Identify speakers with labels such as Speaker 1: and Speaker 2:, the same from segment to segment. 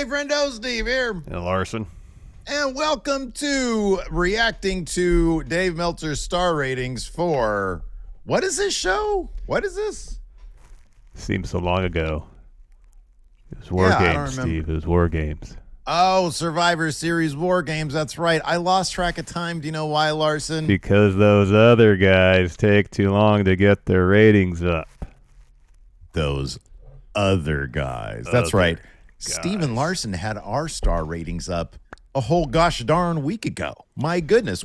Speaker 1: Hey, Friendo, Steve here.
Speaker 2: And Larson.
Speaker 1: And welcome to reacting to Dave Meltzer's star ratings for, what is this show? What is this?
Speaker 2: Seems so long ago. It was
Speaker 1: I don't
Speaker 2: WarGames,
Speaker 1: remember.
Speaker 2: Steve. It was WarGames.
Speaker 1: Oh, Survivor Series WarGames. That's right. I lost track of time. Do you know why, Larson?
Speaker 2: Because those other guys take too long to get their ratings up.
Speaker 1: Those other guys. That's
Speaker 2: Other
Speaker 1: right.
Speaker 2: guys.
Speaker 1: Steve and Larson had our star ratings up a whole gosh darn week ago. My goodness.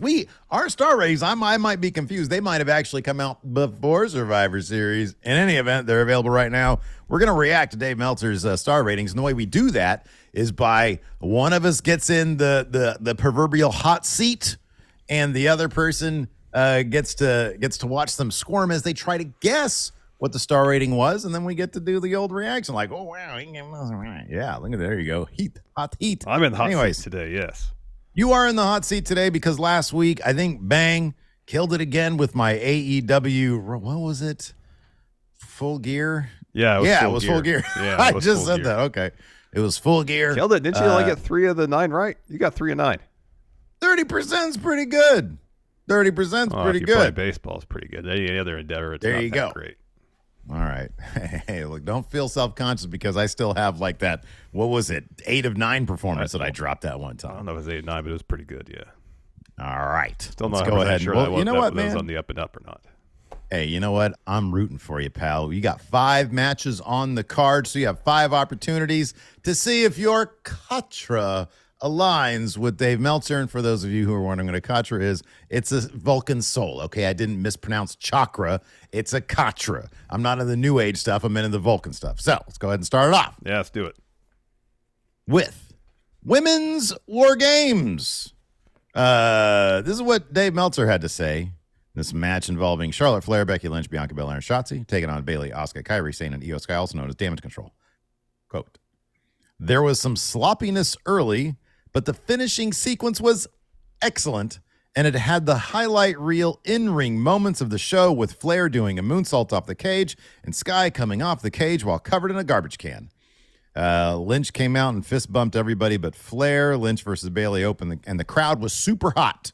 Speaker 1: Our star ratings, I might be confused. They might have actually come out before Survivor Series. In any event, they're available right now. We're going to react to Dave Meltzer's star ratings. And the way we do that is by one of us gets in the proverbial hot seat, and the other person gets to watch them squirm as they try to guess what the star rating was, and then we get to do the old reaction, like, oh wow, yeah, look at there you go, hot heat.
Speaker 2: I'm in the hot seat today, yes.
Speaker 1: You are in the hot seat today because last week I think Bang killed it again with my AEW. What was it? Full Gear.
Speaker 2: Yeah,
Speaker 1: it was Full Gear.
Speaker 2: Yeah,
Speaker 1: I just said that. Okay, it was Full Gear.
Speaker 2: Killed it. Didn't you only get 3 of the 9 right? You got 3 of 9.
Speaker 1: 30% is pretty good. 30% is pretty
Speaker 2: if you
Speaker 1: good.
Speaker 2: play baseball is pretty good. Any other endeavor, it's
Speaker 1: There
Speaker 2: not
Speaker 1: you
Speaker 2: that
Speaker 1: go.
Speaker 2: great.
Speaker 1: All right. Hey, look, don't feel self-conscious because I still have like that, what was it, 8 of 9 performance that I dropped that one
Speaker 2: I
Speaker 1: time.
Speaker 2: don't know if it was 8 of 9, but it was pretty good, yeah.
Speaker 1: All right.
Speaker 2: Still
Speaker 1: Let's
Speaker 2: not
Speaker 1: go ahead.
Speaker 2: sure
Speaker 1: Well, you know what,
Speaker 2: that was
Speaker 1: man?
Speaker 2: on the up and up or not.
Speaker 1: Hey, you know what? I'm rooting for you, pal. You got 5 matches on the card, so you have 5 opportunities to see if your Katra aligns with Dave Meltzer. And for those of you who are wondering what a Katra is, it's a Vulcan soul, okay? I didn't mispronounce chakra. It's a Katra. I'm not in the New Age stuff. I'm into the Vulcan stuff. So let's go ahead and start it off.
Speaker 2: Yeah, let's do it.
Speaker 1: With Women's War Games. This is what Dave Meltzer had to say. This match involving Charlotte Flair, Becky Lynch, Bianca Belair, and Shotzi, taking on Bayley, Asuka, Kairi Sane, and Io Sky, also known as Damage Control. Quote, there was some sloppiness early, but the finishing sequence was excellent, and it had the highlight reel in-ring moments of the show with Flair doing a moonsault off the cage and Sky coming off the cage while covered in a garbage can. Lynch came out and fist bumped everybody but Flair. Lynch versus Bayley opened, and the crowd was super hot.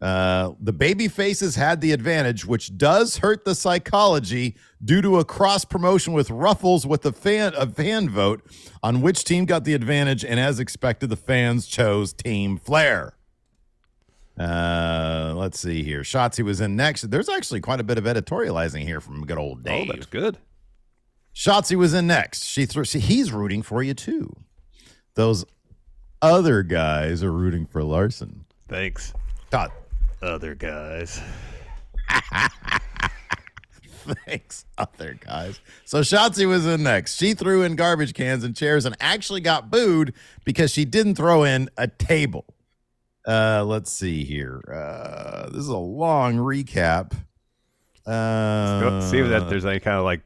Speaker 1: The baby faces had the advantage, which does hurt the psychology due to a cross promotion with ruffles with a fan vote on which team got the advantage. And as expected, the fans chose Team Flair. Let's see here. Shotzi was in next. There's actually quite a bit of editorializing here from good old Dave.
Speaker 2: Oh, that's good.
Speaker 1: Shotzi was in next. He's rooting for you too. Those other guys are rooting for Larson.
Speaker 2: Thanks.
Speaker 1: God.
Speaker 2: Other guys.
Speaker 1: Thanks, other guys. So Shotzi was in next. She threw in garbage cans and chairs and actually got booed because she didn't throw in a table. Let's see here. This is a long recap.
Speaker 2: See if there's any kind of like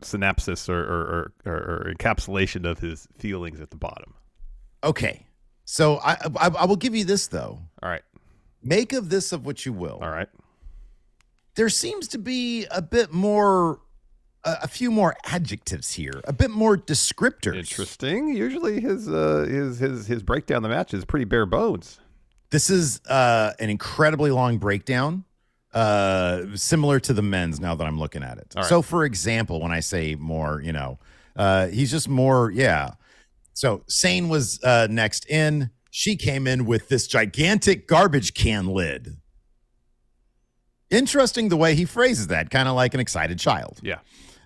Speaker 2: synopsis or encapsulation of his feelings at the bottom.
Speaker 1: Okay. So I will give you this, though.
Speaker 2: All right.
Speaker 1: Make of this of what you will.
Speaker 2: All right.
Speaker 1: There seems to be a bit more, a few more adjectives here, a bit more descriptors.
Speaker 2: Interesting. Usually his breakdown of the match is pretty bare bones.
Speaker 1: This is an incredibly long breakdown, similar to the men's now that I'm looking at it.
Speaker 2: All right.
Speaker 1: So, for example, when I say more, he's just more, yeah. So Sane was next in. She came in with this gigantic garbage can lid. Interesting the way he phrases that, kind of like an excited child.
Speaker 2: Yeah.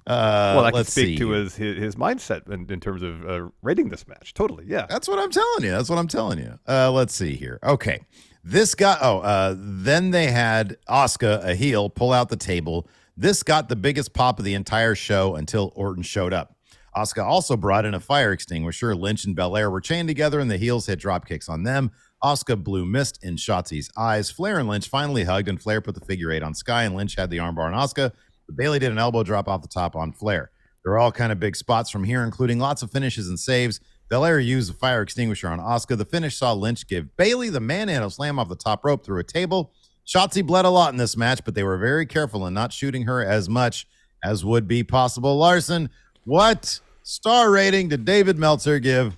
Speaker 2: Well, I can
Speaker 1: let's
Speaker 2: speak
Speaker 1: see.
Speaker 2: to his mindset in terms of rating this match. Totally, yeah.
Speaker 1: That's what I'm telling you. Let's see here. Okay. This guy, then they had Asuka, a heel, pull out the table. This got the biggest pop of the entire show until Orton showed up. Asuka also brought in a fire extinguisher. Lynch and Belair were chained together, and the heels hit drop kicks on them. Asuka blew mist in Shotzi's eyes. Flair and Lynch finally hugged, and Flair put the figure 8 on Sky, and Lynch had the armbar on Asuka. But Bayley did an elbow drop off the top on Flair. There were all kind of big spots from here, including lots of finishes and saves. Belair used the fire extinguisher on Asuka. The finish saw Lynch give Bayley the manhandle slam off the top rope through a table. Shotzi bled a lot in this match, but they were very careful in not shooting her as much as would be possible. Larson, what star rating did David Meltzer give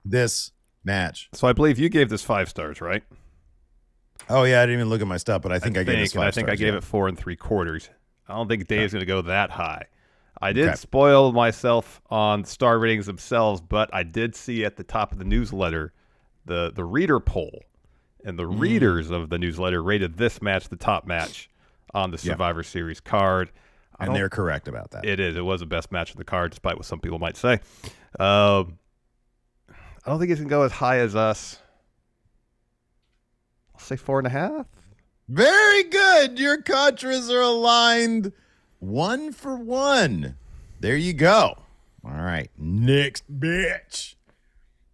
Speaker 1: this match.
Speaker 2: So I believe you gave this 5 stars, right?
Speaker 1: Oh yeah, I didn't even look at my stuff, but I think I gave this 5
Speaker 2: I think
Speaker 1: stars,
Speaker 2: I gave
Speaker 1: yeah.
Speaker 2: it 4 3/4. I don't think Dave's going to go that high. I did spoil myself on star ratings themselves, but I did see at the top of the newsletter the reader poll, and the readers of the newsletter rated this match the top match on the Survivor Series card.
Speaker 1: And they're correct about that.
Speaker 2: It is. It was the best match on the card, despite what some people might say. I don't think it's going to go as high as us. I'll say 4.5.
Speaker 1: Very good. Your contras are aligned 1 for 1. There you go. All right. Next bitch.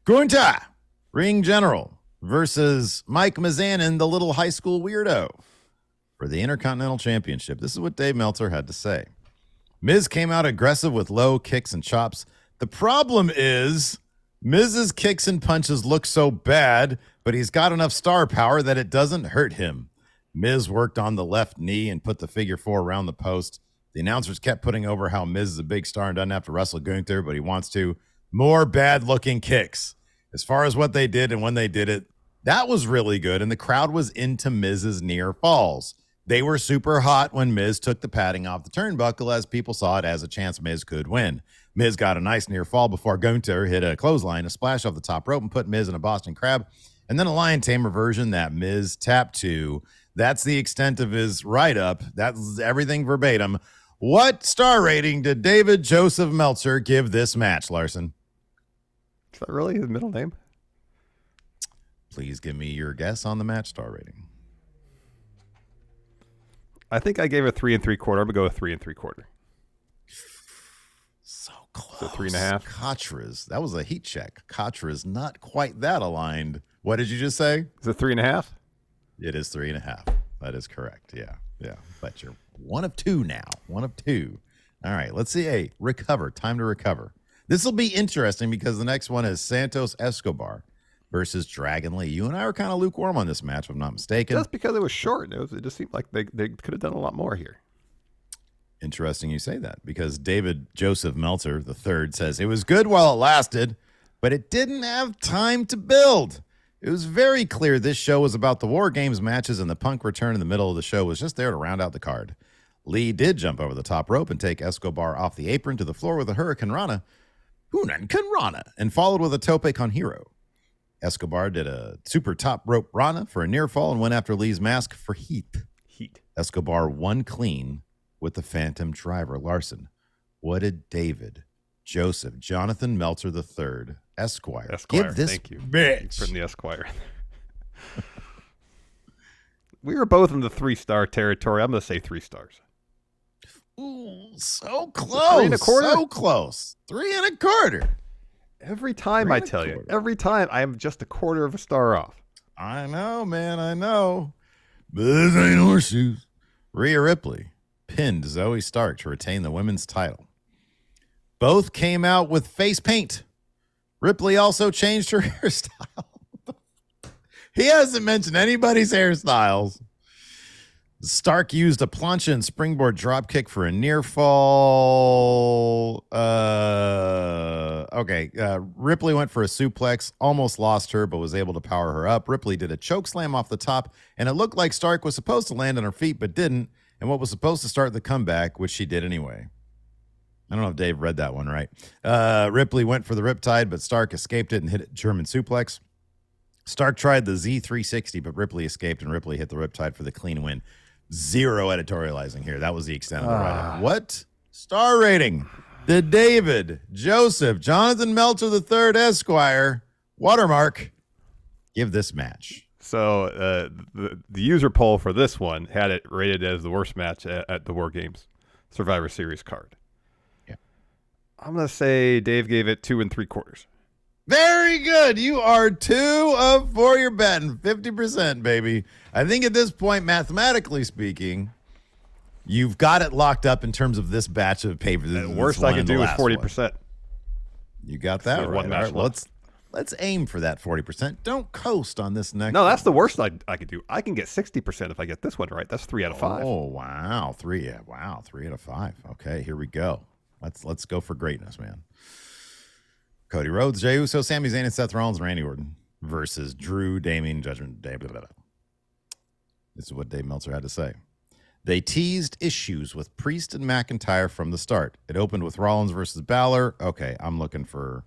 Speaker 1: Gunta, ring general, versus Mike Mizanin, the little high school weirdo, for the Intercontinental Championship. This is what Dave Meltzer had to say. Miz came out aggressive with low kicks and chops. The problem is Miz's kicks and punches look so bad, but he's got enough star power that it doesn't hurt him. Miz worked on the left knee and put the figure 4 around the post. The announcers kept putting over how Miz is a big star and doesn't have to wrestle Gunther, but he wants to. More bad-looking kicks. As far as what they did and when they did it, that was really good, and the crowd was into Miz's near falls. They were super hot when Miz took the padding off the turnbuckle, as people saw it as a chance Miz could win. Miz got a nice near fall before Gunther hit a clothesline, a splash off the top rope, and put Miz in a Boston Crab, and then a Lion Tamer version that Miz tapped to. That's the extent of his write-up. That's everything verbatim. What star rating did David Joseph Meltzer give this match, Larson?
Speaker 2: Is that really his middle name?
Speaker 1: Please give me your guess on the match star rating.
Speaker 2: I think I gave it 3 3/4. I'm going to go with 3 3/4.
Speaker 1: So close.
Speaker 2: So 3.5.
Speaker 1: Katras. That was a heat check. Katras not quite that aligned. What did you just say?
Speaker 2: Is it 3.5?
Speaker 1: It is 3.5. That is correct. Yeah. But you're 1 of 2 now. 1 of 2. All right. Let's see. Hey, recover. Time to recover. This will be interesting because the next one is Santos Escobar versus Dragon Lee. You and I were kind of lukewarm on this match, if I'm not mistaken.
Speaker 2: Just because it was short. It just seemed like they could have done a lot more here.
Speaker 1: Interesting you say that, because David Joseph Meltzer III says it was good while it lasted, but it didn't have time to build. It was very clear this show was about the WarGames matches, and the Punk return in the middle of the show was just there to round out the card. Lee did jump over the top rope and take Escobar off the apron to the floor with a Hurricane Rana, and followed with a Tope con Hero. Escobar did a super top rope Rana for a near fall and went after Lee's mask for heat. Escobar won clean with the Phantom Driver. Larson, what did David Joseph Jonathan Meltzer III Esquire give this
Speaker 2: thank you.
Speaker 1: bitch?
Speaker 2: From the Esquire. We were both in the 3-star territory. I'm going to say 3 stars.
Speaker 1: Ooh, so close.
Speaker 2: 3 1/4.
Speaker 1: So close. 3 1/4.
Speaker 2: Every time, I tell you. Every time, I am just 1/4 of a star off.
Speaker 1: I know, man. I know. But this ain't horseshoes. Rhea Ripley pinned Zoe Stark to retain the women's title. Both came out with face paint. Ripley also changed her hairstyle. He hasn't mentioned anybody's hairstyles. Stark used a plancha and springboard dropkick for a near fall. Ripley went for a suplex, almost lost her, but was able to power her up. Ripley did a choke slam off the top, and it looked like Stark was supposed to land on her feet, but didn't, and what was supposed to start the comeback, which she did anyway. I don't know if Dave read that one right. Ripley went for the riptide, but Stark escaped it and hit a German suplex. Stark tried the Z360, but Ripley escaped, and Ripley hit the riptide for the clean win. Zero editorializing here. That was the extent of the write-up. What star rating did David Joseph Jonathan Meltzer III Esquire watermark give this match?
Speaker 2: So the user poll for this one had it rated as the worst match at the WarGames Survivor Series card.
Speaker 1: Yeah,
Speaker 2: I'm going to say Dave gave it 2 3/4.
Speaker 1: Very good. You are 2 of 4. You're betting 50%, baby. I think at this point, mathematically speaking, you've got it locked up in terms of this batch of papers.
Speaker 2: The worst I could do is 40%.
Speaker 1: You got that right.
Speaker 2: One match left.
Speaker 1: Let's aim for that 40%. Don't coast on this next.
Speaker 2: No, that's the worst I could do. I can get 60% if I get this one right. That's 3 out of 5.
Speaker 1: Oh, wow. 3 out of 5. Okay, here we go. Let's go for greatness, man. Cody Rhodes, Jey Uso, Sami Zayn, and Seth Rollins, and Randy Orton versus Drew, Damien, Judgment Day. Blah, blah, blah. This is what Dave Meltzer had to say. They teased issues with Priest and McIntyre from the start. It opened with Rollins versus Balor. Okay, I'm looking for,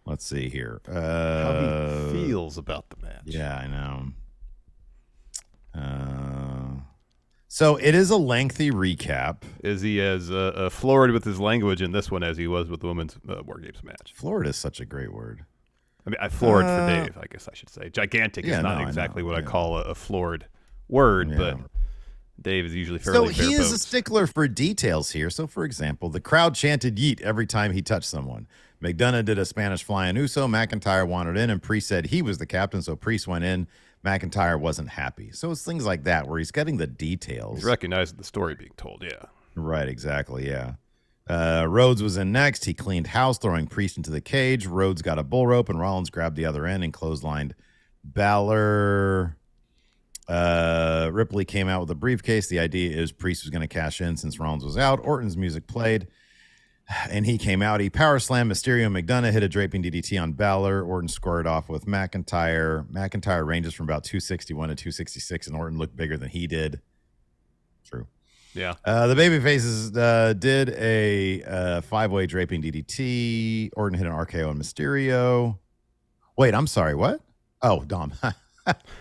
Speaker 1: let's see here.
Speaker 2: How he feels about the match.
Speaker 1: Yeah, I know. So it is a lengthy recap.
Speaker 2: Is he as florid with his language in this one as he was with the women's WarGames match?
Speaker 1: Florid is such a great word.
Speaker 2: I mean, florid for Dave, I guess I should say. Gigantic is not exactly what I call a florid word, but Dave is usually fairly
Speaker 1: So he is a stickler for details here. So, for example, the crowd chanted yeet every time he touched someone. McDonough did a Spanish flying Uso. McIntyre wanted in, and Priest said he was the captain, so Priest went in. McIntyre wasn't happy. So it's things like that where he's getting the details.
Speaker 2: He's recognizing the story being told, yeah.
Speaker 1: Right, exactly, yeah. Rhodes was in next. He cleaned house, throwing Priest into the cage. Rhodes got a bull rope, and Rollins grabbed the other end and clotheslined Balor. Ripley came out with a briefcase. The idea is Priest was going to cash in since Rollins was out. Orton's music played, and he came out. He power slammed Mysterio. McDonough hit a draping DDT on Balor. Orton squared off with McIntyre. McIntyre ranges from about 261 to 266, and Orton looked bigger than he did. True.
Speaker 2: Yeah.
Speaker 1: The babyfaces did a five-way draping DDT. Orton hit an RKO on Mysterio. Wait, I'm sorry. What? Oh, Dom.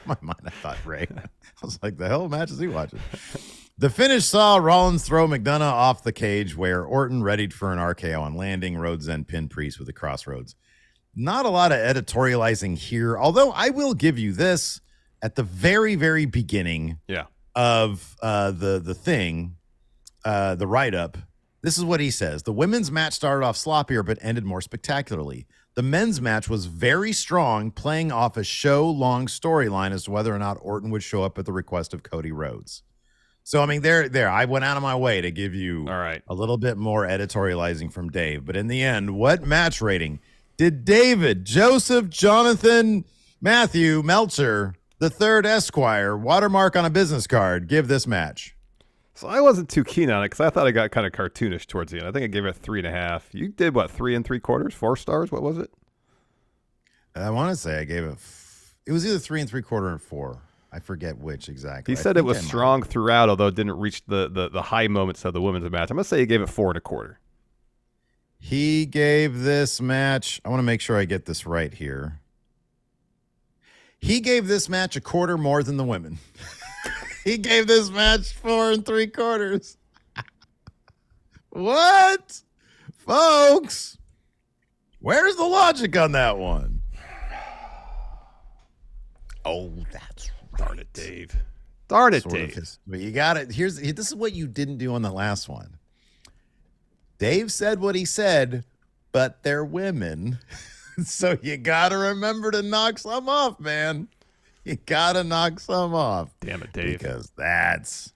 Speaker 1: My mind, I thought Ray. I was like, the hell match is he watching? The finish saw Rollins throw McDonough off the cage where Orton readied for an RKO on landing. Rhodes then pinned Priest with the crossroads. Not a lot of editorializing here, although I will give you this at the very, very beginning of the thing, the write-up. This is what he says. The women's match started off sloppier but ended more spectacularly. The men's match was very strong, playing off a show-long storyline as to whether or not Orton would show up at the request of Cody Rhodes. So, I mean, there. I went out of my way to give you a little bit more editorializing from Dave. But in the end, what match rating did David, Joseph, Jonathan, Matthew, Meltzer, the third Esquire, watermark on a business card, give this match?
Speaker 2: So I wasn't too keen on it because I thought it got kind of cartoonish towards the end. I think I gave it 3.5. You did what, 3 3/4, 4 stars? What was it?
Speaker 1: I want to say I gave it. It was either 3 3/4 and 4. I forget which exactly.
Speaker 2: He said it was strong throughout, although it didn't reach the high moments of the women's match. I'm gonna say he gave it 4 1/4.
Speaker 1: He gave this match. I want to make sure I get this right here. He gave this match a quarter more than the women. He gave this match 4 3/4. What? Folks, where's the logic on that one? Oh, that's right.
Speaker 2: Darn it, Dave. Darn it, Dave.
Speaker 1: But you got it. This is what you didn't do on the last one. Dave said what he said, but they're women. So you got to remember to knock some off, man. You gotta knock some off.
Speaker 2: Damn it, Dave.
Speaker 1: Because that's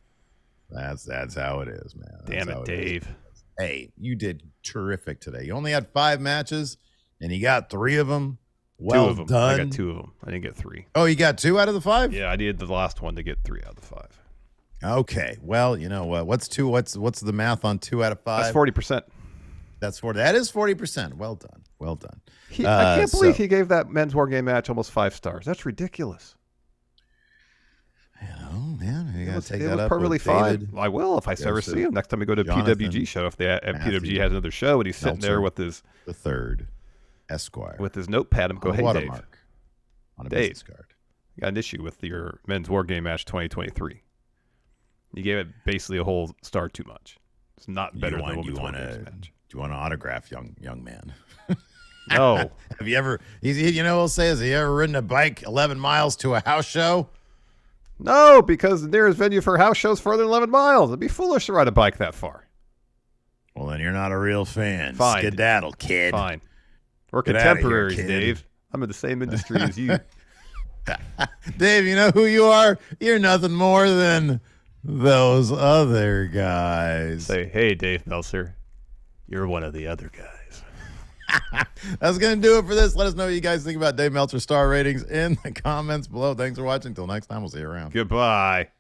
Speaker 1: how it is, man.
Speaker 2: Damn it, Dave.
Speaker 1: Hey, you did terrific today. You only had 5 matches, and you got 3 of them. Well
Speaker 2: 2 of them.
Speaker 1: done.
Speaker 2: I got 2 of them. I didn't get 3.
Speaker 1: Oh, you got 2 out of the 5?
Speaker 2: Yeah, I did the last one to get 3 out of the 5.
Speaker 1: Okay. Well, you know what? What's the math on 2 out of 5?
Speaker 2: That's 40%.
Speaker 1: That's 40. That is 40%. Well done. Well done.
Speaker 2: I can't believe he gave that men's war game match almost 5 stars. That's ridiculous.
Speaker 1: You know, man, you got to take that up.
Speaker 2: Perfectly
Speaker 1: with
Speaker 2: fine.
Speaker 1: David.
Speaker 2: I will if I ever see him next time we go to
Speaker 1: Jonathan,
Speaker 2: PWG show. If PWG has another show and he's sitting there with his
Speaker 1: the third Esquire
Speaker 2: with his notepad, go, hey, Dave.
Speaker 1: On a
Speaker 2: Dave,
Speaker 1: business card.
Speaker 2: You got an issue with your men's war game match 2023. You gave it basically a whole star too much. It's not better than women's war games match.
Speaker 1: Do you want an autograph, young man?
Speaker 2: No.
Speaker 1: Have you ever? We'll say, has he ever ridden a bike 11 miles to a house show?
Speaker 2: No, because the nearest venue for house shows further than 11 miles. It'd be foolish to ride a bike that far.
Speaker 1: Well, then you're not a real fan.
Speaker 2: Fine.
Speaker 1: Skedaddle, kid.
Speaker 2: Fine. We're
Speaker 1: Get outta here,
Speaker 2: contemporaries,
Speaker 1: kid.
Speaker 2: Dave. I'm in the same industry as you.
Speaker 1: Dave, you know who you are? You're nothing more than those other guys.
Speaker 2: Say, hey, Dave Meltzer, you're one of the other guys.
Speaker 1: That's going to do it for this. Let us know what you guys think about Dave Meltzer star ratings in the comments below. Thanks for watching. Till next time, we'll see you around.
Speaker 2: Goodbye.